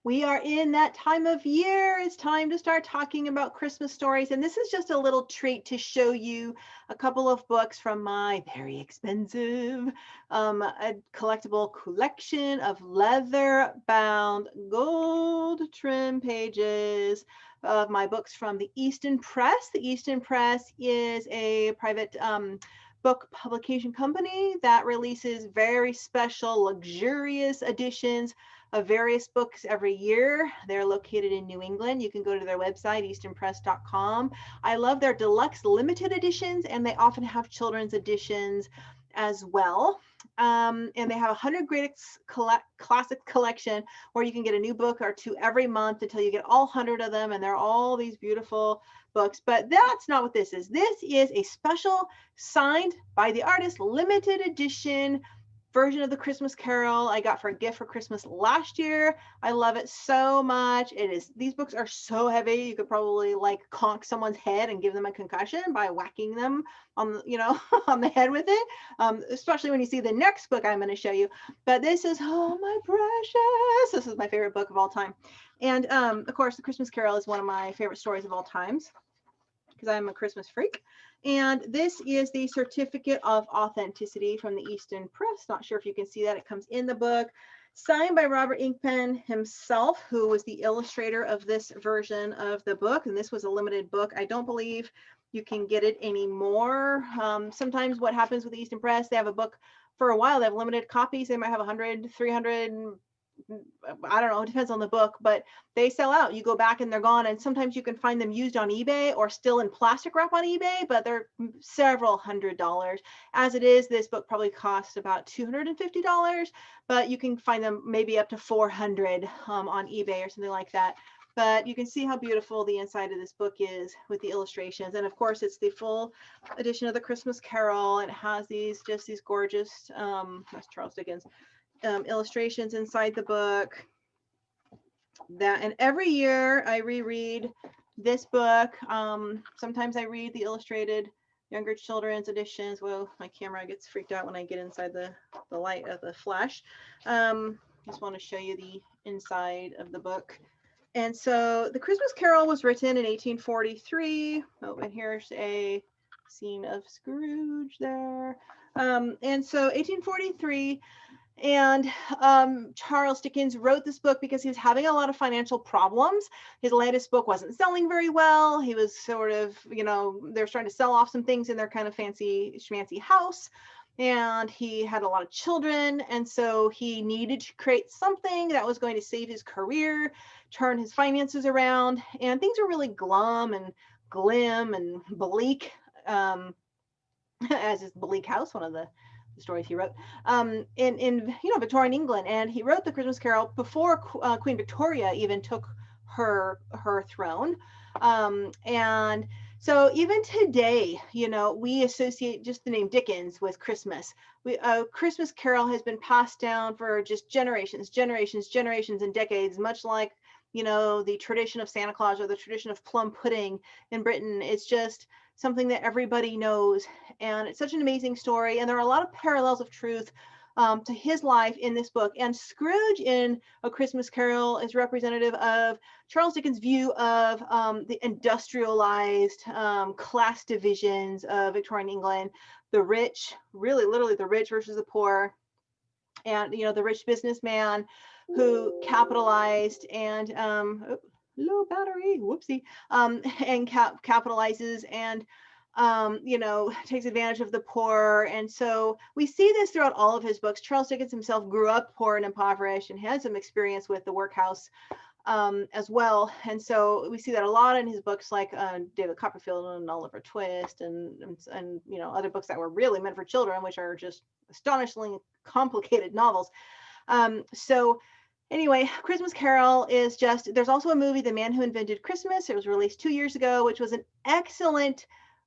We are in that time of year. It's time to start talking about Christmas stories. And this is just a little treat to show you a couple of books from my very expensive a collectible collection of leather bound gold trim pages of my books from the Easton Press. The Easton Press is a private book publication company that releases very special, luxurious editions of various books every year. They're located in New England. You can go to their website, eastonpress.com. I love their deluxe limited editions, and they often have children's editions as well. And they have a 100 greatest classic collection where you can get a new book or two every month until you get all 100 of them, and they're all these beautiful books. But that's not what this is. This is a special signed by the artist limited edition version of the Christmas Carol I got for a gift for Christmas last year. I love it so much. These books are so heavy. You could probably like conk someone's head and give them a concussion by whacking them on, on the head with it. Especially when you see the next book I'm going to show you. But this is, oh my precious. This is my favorite book of all time. And of course, the Christmas Carol is one of my favorite stories of all times because I'm a Christmas freak. And this is the certificate of authenticity from the Easton Press. Not sure if you can see that. It comes in the book, signed by Robert Inkpen himself, who was the illustrator of this version of the book. And this was a limited book. I don't believe you can get it anymore. Sometimes what happens with the Easton Press, they have a book for a while. They have limited copies. They might have 100, 300, I don't know, it depends on the book, but they sell out. You go back and they're gone. And sometimes you can find them used on eBay or still in plastic wrap on eBay, but they're several $100s. As it is, this book probably costs about $250, but you can find them maybe up to $400 on eBay or something like that. But you can see how beautiful the inside of this book is with the illustrations. And of course, it's the full edition of the Christmas Carol. It has these gorgeous, that's Charles Dickens, illustrations inside the book. And every year I reread this book. Sometimes I read the illustrated younger children's editions. Well, my camera gets freaked out when I get inside the light of the flash. Just want to show you the inside of the book. And so the Christmas Carol was written in 1843. Oh, and here's a scene of Scrooge there. And so 1843. And Charles Dickens wrote this book because he was having a lot of financial problems. His latest book wasn't selling very well. He was sort of, they're trying to sell off some things in their kind of fancy schmancy house. And he had a lot of children. And so he needed to create something that was going to save his career, turn his finances around. And things were really glum and glim and bleak, as his bleak house, one of the stories he wrote in Victorian England. And he wrote the Christmas Carol before Queen Victoria even took her throne. And so even today, we associate just the name Dickens with Christmas. Christmas Carol has been passed down for just generations and decades, much like the tradition of Santa Claus or the tradition of plum pudding in Britain. It's just something that everybody knows, and it's such an amazing story. And there are a lot of parallels of truth to his life in this book. And Scrooge in A Christmas Carol is representative of Charles Dickens' view of the industrialized class divisions of Victorian England, the rich, really literally the rich versus the poor, and the rich businessman who capitalized and low battery, whoopsie, and capitalizes and takes advantage of the poor. And so we see this throughout all of his books. Charles Dickens himself grew up poor and impoverished and had some experience with the workhouse as well. And so we see that a lot in his books, like David Copperfield and Oliver Twist, and other books that were really meant for children, which are just astonishingly complicated novels. So anyway, Christmas Carol is there's also a movie, The Man Who Invented Christmas. It was released 2 years ago, which was an excellent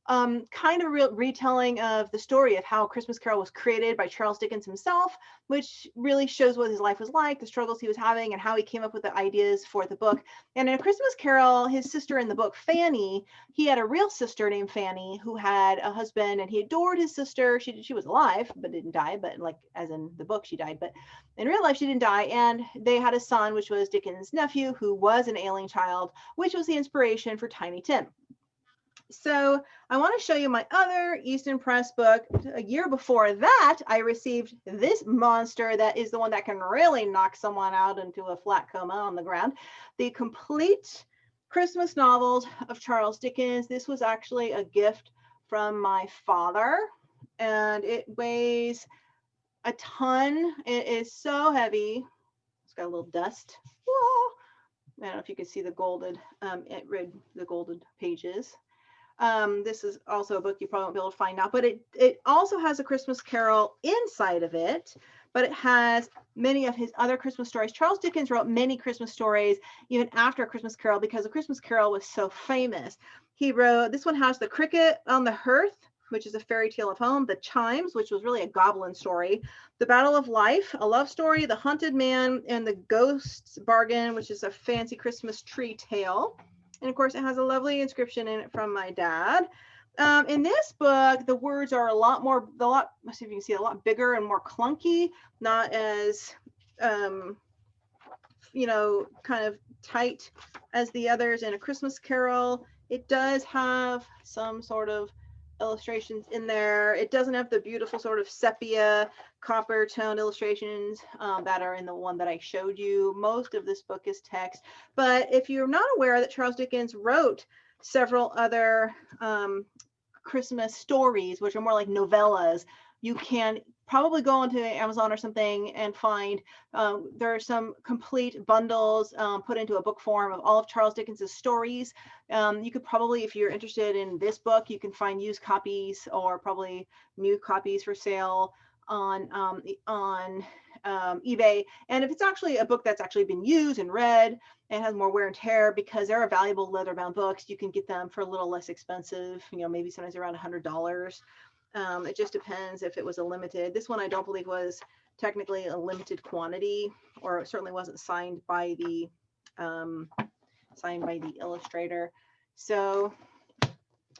kind of real retelling of the story of how Christmas Carol was created by Charles Dickens himself, which really shows what his life was like, the struggles he was having, and how he came up with the ideas for the book. And in A Christmas Carol, his sister in the book, Fanny, he had a real sister named Fanny who had a husband, and he adored his sister. She was alive but didn't die, but like as in the book she died, but in real life she didn't die. And they had a son, which was Dickens' nephew, who was an ailing child, which was the inspiration for Tiny Tim. So I want to show you my other Easton Press book. A year before that, I received this monster that is the one that can really knock someone out into a flat coma on the ground. The Complete Christmas Novels of Charles Dickens. This was actually a gift from my father, and it weighs a ton. It is so heavy. It's got a little dust. Whoa. I don't know if you can see the golded, the golded pages. This is also a book you probably won't be able to find now, but it also has A Christmas Carol inside of it, but it has many of his other Christmas stories. Charles Dickens wrote many Christmas stories even after A Christmas Carol because A Christmas Carol was so famous. He wrote, this one has The Cricket on the Hearth, which is a fairy tale of home, The Chimes, which was really a goblin story, The Battle of Life, a love story, The Haunted Man, and The Ghost's Bargain, which is a fancy Christmas tree tale. And of course, it has a lovely inscription in it from my dad. In this book, the words are let's see if you can see, a lot bigger and more clunky, not as, kind of tight as the others. In A Christmas Carol, it does have some sort of illustrations in there. It doesn't have the beautiful sort of sepia copper tone illustrations that are in the one that I showed you. Most of this book is text, but if you're not aware that Charles Dickens wrote several other Christmas stories, which are more like novellas, you can probably go onto Amazon or something and find there are some complete bundles put into a book form of all of Charles Dickens's stories. You could probably, if you're interested in this book, you can find used copies or probably new copies for sale on eBay. And if it's actually a book that's actually been used and read and has more wear and tear, because they're valuable leather-bound books, you can get them for a little less expensive, maybe sometimes around $100. It just depends if it was a limited. This one I don't believe was technically a limited quantity, or it certainly wasn't signed by the illustrator. So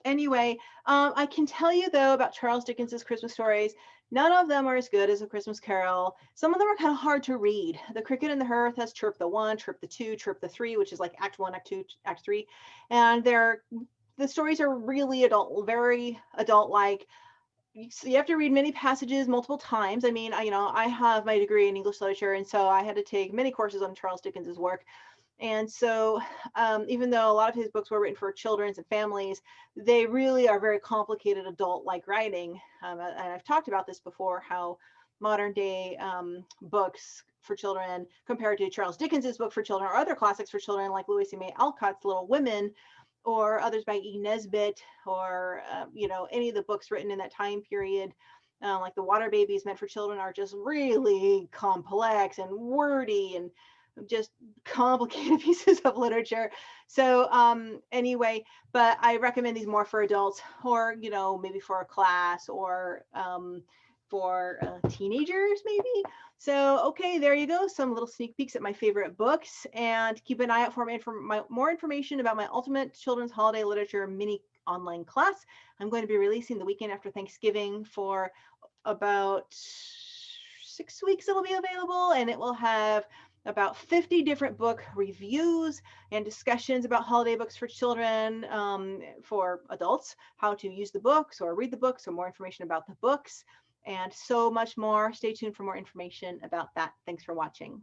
anyway, I can tell you though about Charles Dickens's Christmas stories. None of them are as good as A Christmas Carol. Some of them are kind of hard to read. The Cricket in the Hearth has Chirp the 1, Chirp the 2, Chirp the 3, which is like Act 1, Act 2, Act 3. And the stories are really very adult-like. So you have to read many passages multiple times. I mean, I have my degree in English literature, and so I had to take many courses on Charles Dickens's work. And so even though a lot of his books were written for children and families, they really are very complicated adult-like writing. And I've talked about this before, how modern day books for children compared to Charles Dickens's book for children or other classics for children like Louisa May Alcott's Little Women, or others by E. Nesbit, or any of the books written in that time period, like The Water Babies meant for children, are just really complex and wordy and just complicated pieces of literature. So anyway, but I recommend these more for adults, or maybe for a class, or for teenagers maybe. So okay, there you go, some little sneak peeks at my favorite books, and keep an eye out for more information about my Ultimate Children's Holiday Literature mini online class. I'm going to be releasing the weekend after Thanksgiving. For about 6 weeks it'll be available, and it will have about 50 different book reviews and discussions about holiday books for children, for adults, how to use the books or read the books, or more information about the books, and so much more. Stay tuned for more information about that. Thanks for watching.